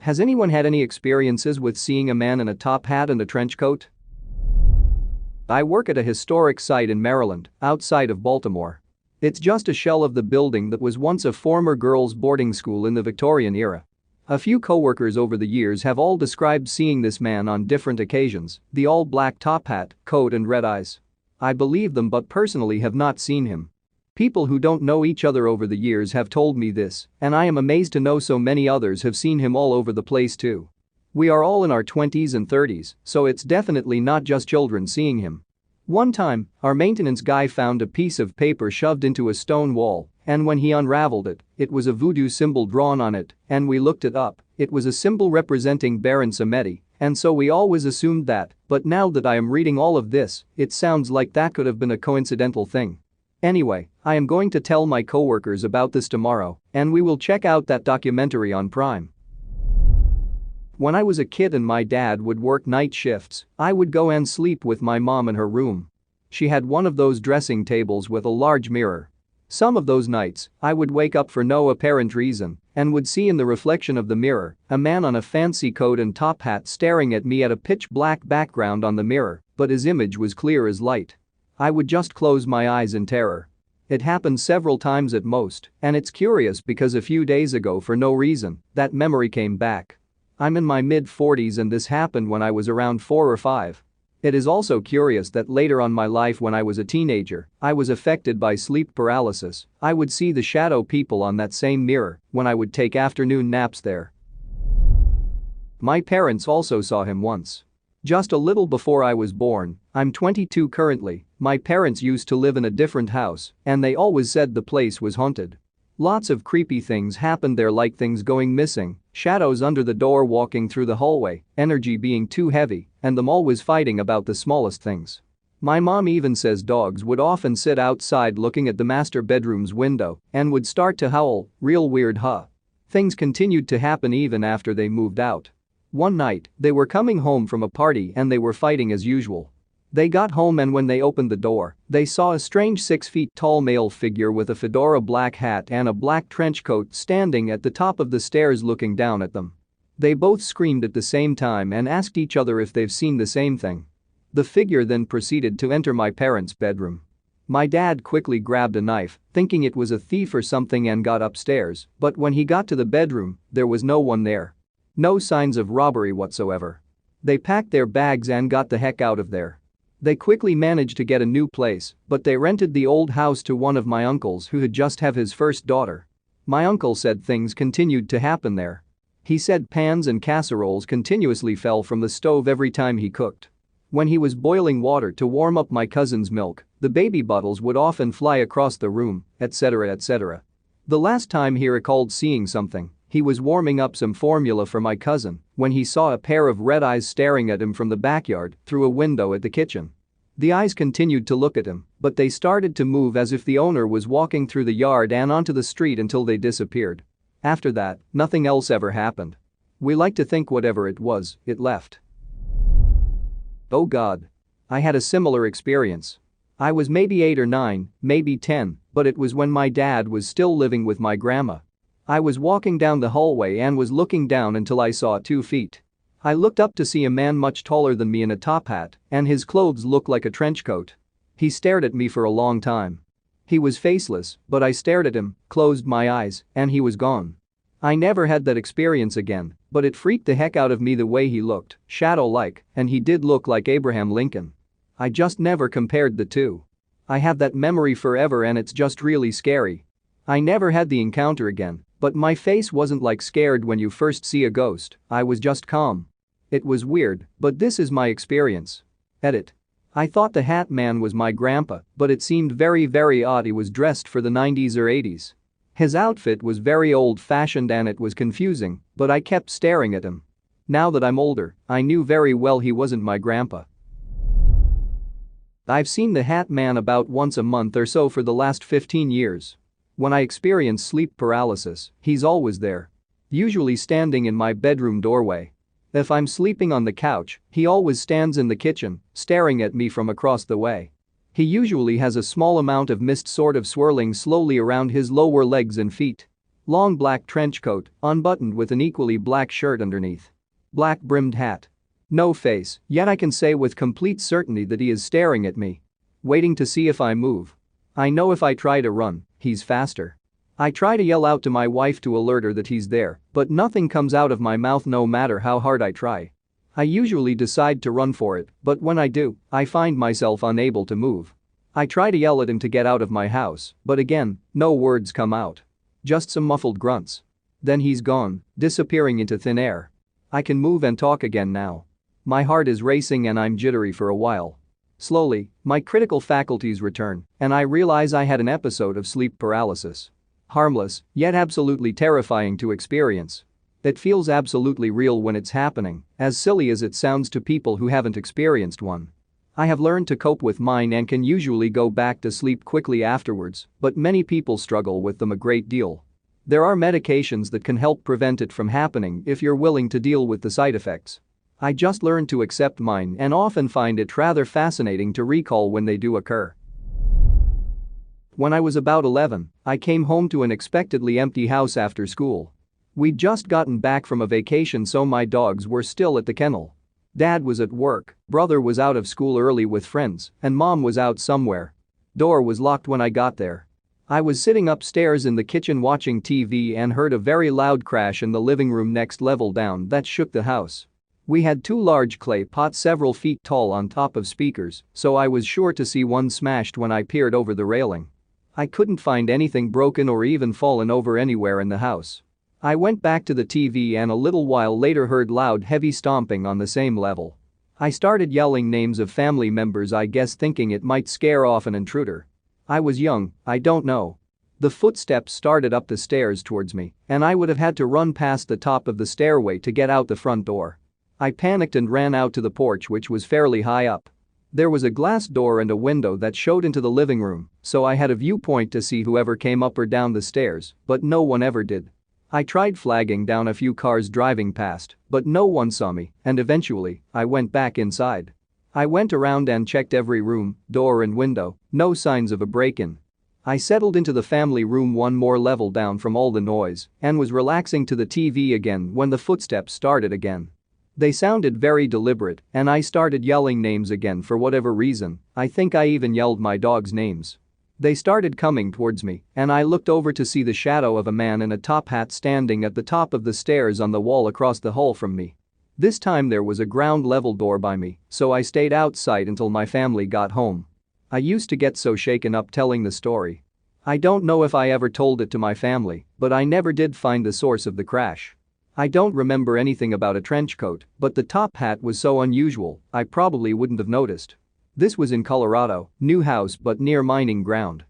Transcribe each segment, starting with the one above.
Has anyone had any experiences with seeing a man in a top hat and a trench coat? I work at a historic site in Maryland, outside of Baltimore. It's just a shell of the building that was once a former girls' boarding school in the Victorian era. A few coworkers over the years have all described seeing this man on different occasions, the all-black top hat, coat and red eyes. I believe them but personally have not seen him. People who don't know each other over the years have told me this, and I am amazed to know so many others have seen him all over the place too. We are all in our 20s and 30s, so it's definitely not just children seeing him. One time, our maintenance guy found a piece of paper shoved into a stone wall, and when he unraveled it, it was a voodoo symbol drawn on it, and we looked it up, it was a symbol representing Baron Samedi, and so we always assumed that, but now that I am reading all of this, it sounds like that could have been a coincidental thing. Anyway, I am going to tell my coworkers about this tomorrow, and we will check out that documentary on Prime. When I was a kid and my dad would work night shifts, I would go and sleep with my mom in her room. She had one of those dressing tables with a large mirror. Some of those nights, I would wake up for no apparent reason and would see in the reflection of the mirror a man on a fancy coat and top hat staring at me at a pitch-black background on the mirror, but his image was clear as light. I would just close my eyes in terror. It happened several times at most, and it's curious because a few days ago for no reason, that memory came back. I'm in my mid-40s and this happened when I was around 4 or 5. It is also curious that later on my life when I was a teenager, I was affected by sleep paralysis. I would see the shadow people on that same mirror when I would take afternoon naps there. My parents also saw him once. Just a little before I was born, I'm 22 currently, my parents used to live in a different house, and they always said the place was haunted. Lots of creepy things happened there like things going missing, shadows under the door walking through the hallway, energy being too heavy, and them always fighting about the smallest things. My mom even says dogs would often sit outside looking at the master bedroom's window and would start to howl, real weird huh. Things continued to happen even after they moved out. One night, they were coming home from a party and they were fighting as usual. They got home and when they opened the door, they saw a strange 6-feet-tall male figure with a fedora black hat and a black trench coat standing at the top of the stairs looking down at them. They both screamed at the same time and asked each other if they've seen the same thing. The figure then proceeded to enter my parents' bedroom. My dad quickly grabbed a knife, thinking it was a thief or something and got upstairs, but when he got to the bedroom, there was no one there. No signs of robbery whatsoever. They packed their bags and got the heck out of there. They quickly managed to get a new place, but they rented the old house to one of my uncles who had just had his first daughter. My uncle said things continued to happen there. He said pans and casseroles continuously fell from the stove every time he cooked. When he was boiling water to warm up my cousin's milk, the baby bottles would often fly across the room, etc. etc. The last time he recalled seeing something, he was warming up some formula for my cousin when he saw a pair of red eyes staring at him from the backyard through a window at the kitchen. The eyes continued to look at him, but they started to move as if the owner was walking through the yard and onto the street until they disappeared. After that, nothing else ever happened. We like to think whatever it was, it left. Oh God. I had a similar experience. I was maybe 8 or 9, maybe 10, but it was when my dad was still living with my grandma. I was walking down the hallway and was looking down until I saw 2 feet. I looked up to see a man much taller than me in a top hat, and his clothes looked like a trench coat. He stared at me for a long time. He was faceless, but I stared at him, closed my eyes, and he was gone. I never had that experience again, but it freaked the heck out of me the way he looked, shadow-like, and he did look like Abraham Lincoln. I just never compared the two. I have that memory forever and it's just really scary. I never had the encounter again. But my face wasn't like scared when you first see a ghost, I was just calm. It was weird, but this is my experience. Edit. I thought the hat man was my grandpa, but it seemed very odd he was dressed for the 90s or 80s. His outfit was very old-fashioned and it was confusing, but I kept staring at him. Now that I'm older, I knew very well he wasn't my grandpa. I've seen the hat man about once a month or so for the last 15 years. When I experience sleep paralysis, he's always there. Usually standing in my bedroom doorway. If I'm sleeping on the couch, he always stands in the kitchen, staring at me from across the way. He usually has a small amount of mist sort of swirling slowly around his lower legs and feet. Long black trench coat, unbuttoned with an equally black shirt underneath. Black brimmed hat. No face, yet I can say with complete certainty that he is staring at me. Waiting to see if I move. I know if I try to run, he's faster. I try to yell out to my wife to alert her that he's there, but nothing comes out of my mouth no matter how hard I try. I usually decide to run for it, but when I do, I find myself unable to move. I try to yell at him to get out of my house, but again, no words come out. Just some muffled grunts. Then he's gone, disappearing into thin air. I can move and talk again now. My heart is racing and I'm jittery for a while. Slowly, my critical faculties return, and I realize I had an episode of sleep paralysis. Harmless, yet absolutely terrifying to experience. It feels absolutely real when it's happening, as silly as it sounds to people who haven't experienced one. I have learned to cope with mine and can usually go back to sleep quickly afterwards, but many people struggle with them a great deal. There are medications that can help prevent it from happening if you're willing to deal with the side effects. I just learned to accept mine and often find it rather fascinating to recall when they do occur. When I was about 11, I came home to an unexpectedly empty house after school. We'd just gotten back from a vacation, so my dogs were still at the kennel. Dad was at work, brother was out of school early with friends, and mom was out somewhere. Door was locked when I got there. I was sitting upstairs in the kitchen watching TV and heard a very loud crash in the living room next level down that shook the house. We had two large clay pots several feet tall on top of speakers, so I was sure to see one smashed when I peered over the railing. I couldn't find anything broken or even fallen over anywhere in the house. I went back to the TV and a little while later heard loud heavy stomping on the same level. I started yelling names of family members, I guess thinking it might scare off an intruder. I was young, I don't know. The footsteps started up the stairs towards me, and I would have had to run past the top of the stairway to get out the front door. I panicked and ran out to the porch, which was fairly high up. There was a glass door and a window that showed into the living room, so I had a viewpoint to see whoever came up or down the stairs, but no one ever did. I tried flagging down a few cars driving past, but no one saw me, and eventually, I went back inside. I went around and checked every room, door and window, no signs of a break-in. I settled into the family room one more level down from all the noise and was relaxing to the TV again when the footsteps started again. They sounded very deliberate, and I started yelling names again for whatever reason. I think I even yelled my dog's names. They started coming towards me, and I looked over to see the shadow of a man in a top hat standing at the top of the stairs on the wall across the hall from me. This time there was a ground level door by me, so I stayed outside until my family got home. I used to get so shaken up telling the story. I don't know if I ever told it to my family, but I never did find the source of the crash. I don't remember anything about a trench coat, but the top hat was so unusual, I probably wouldn't have noticed. This was in Colorado, new house but near mining ground.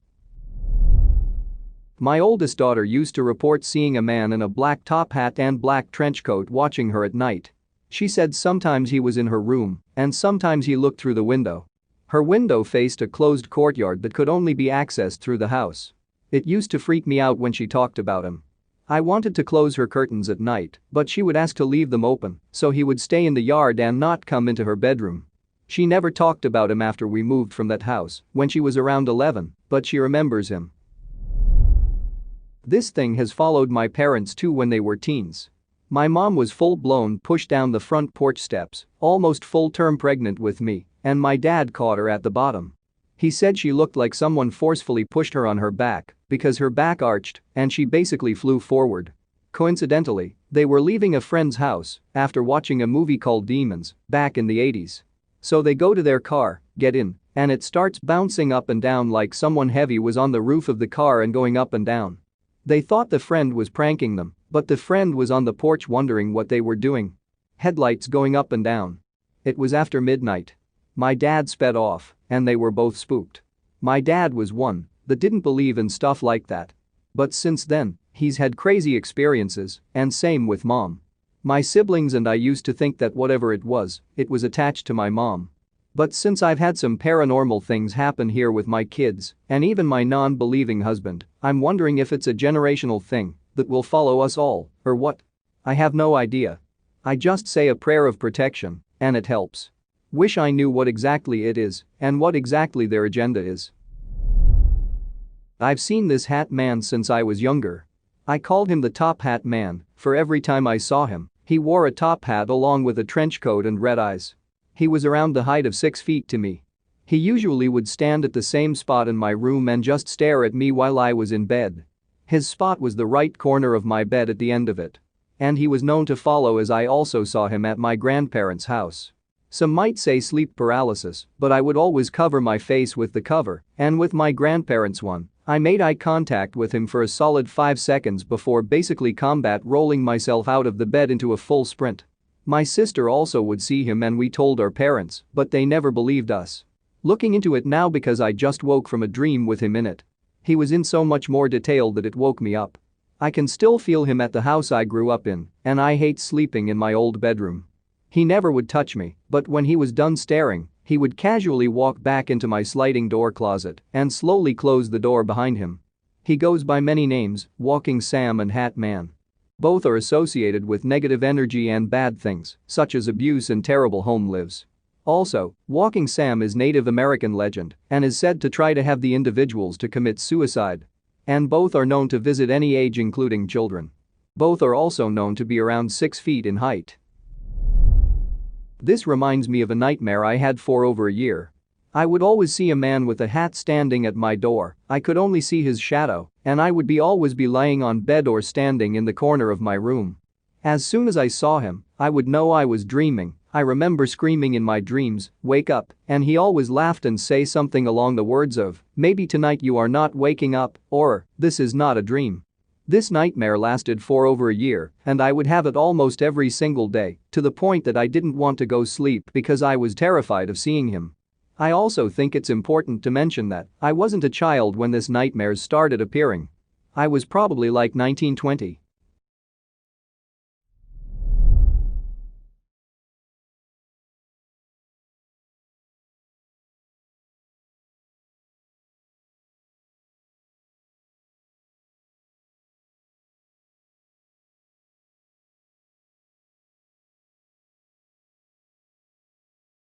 My oldest daughter used to report seeing a man in a black top hat and black trench coat watching her at night. She said sometimes he was in her room, and sometimes he looked through the window. Her window faced a closed courtyard that could only be accessed through the house. It used to freak me out when she talked about him. I wanted to close her curtains at night, but she would ask to leave them open, so he would stay in the yard and not come into her bedroom. She never talked about him after we moved from that house when she was around 11, but she remembers him. This thing has followed my parents too when they were teens. My mom was full-blown pushed down the front porch steps, almost full-term pregnant with me, and my dad caught her at the bottom. He said she looked like someone forcefully pushed her on her back because her back arched and she basically flew forward. Coincidentally, they were leaving a friend's house after watching a movie called Demons back in the 80s. So they go to their car, get in, and it starts bouncing up and down like someone heavy was on the roof of the car and going up and down. They thought the friend was pranking them, but the friend was on the porch wondering what they were doing. Headlights going up and down. It was after midnight. My dad sped off, and they were both spooked. My dad was one that didn't believe in stuff like that. But since then, he's had crazy experiences, and same with mom. My siblings and I used to think that whatever it was attached to my mom. But since I've had some paranormal things happen here with my kids and even my non-believing husband, I'm wondering if it's a generational thing that will follow us all, or what? I have no idea. I just say a prayer of protection, and it helps. Wish I knew what exactly it is and what exactly their agenda is. I've seen this hat man since I was younger. I called him the top hat man, for every time I saw him, he wore a top hat along with a trench coat and red eyes. He was around the height of 6 feet to me. He usually would stand at the same spot in my room and just stare at me while I was in bed. His spot was the right corner of my bed at the end of it. And he was known to follow, as I also saw him at my grandparents' house. Some might say sleep paralysis, but I would always cover my face with the cover, and with my grandparents' one, I made eye contact with him for a solid 5 seconds before basically combat rolling myself out of the bed into a full sprint. My sister also would see him and we told our parents, but they never believed us. Looking into it now, because I just woke from a dream with him in it. He was in so much more detail that it woke me up. I can still feel him at the house I grew up in, and I hate sleeping in my old bedroom. He never would touch me, but when he was done staring, he would casually walk back into my sliding door closet and slowly close the door behind him. He goes by many names, Walking Sam and Hat Man. Both are associated with negative energy and bad things, such as abuse and terrible home lives. Also, Walking Sam is Native American legend and is said to try to have the individuals to commit suicide. And both are known to visit any age, including children. Both are also known to be around 6 feet in height. This reminds me of a nightmare I had for over a year. I would always see a man with a hat standing at my door. I could only see his shadow, and I would always be lying on bed or standing in the corner of my room. As soon as I saw him, I would know I was dreaming. I remember screaming in my dreams, "Wake up," and he always laughed and say something along the words of, "Maybe tonight you are not waking up," or, "This is not a dream." This nightmare lasted for over a year, and I would have it almost every single day, to the point that I didn't want to go sleep because I was terrified of seeing him. I also think it's important to mention that I wasn't a child when this nightmares started appearing. I was probably like 19-20.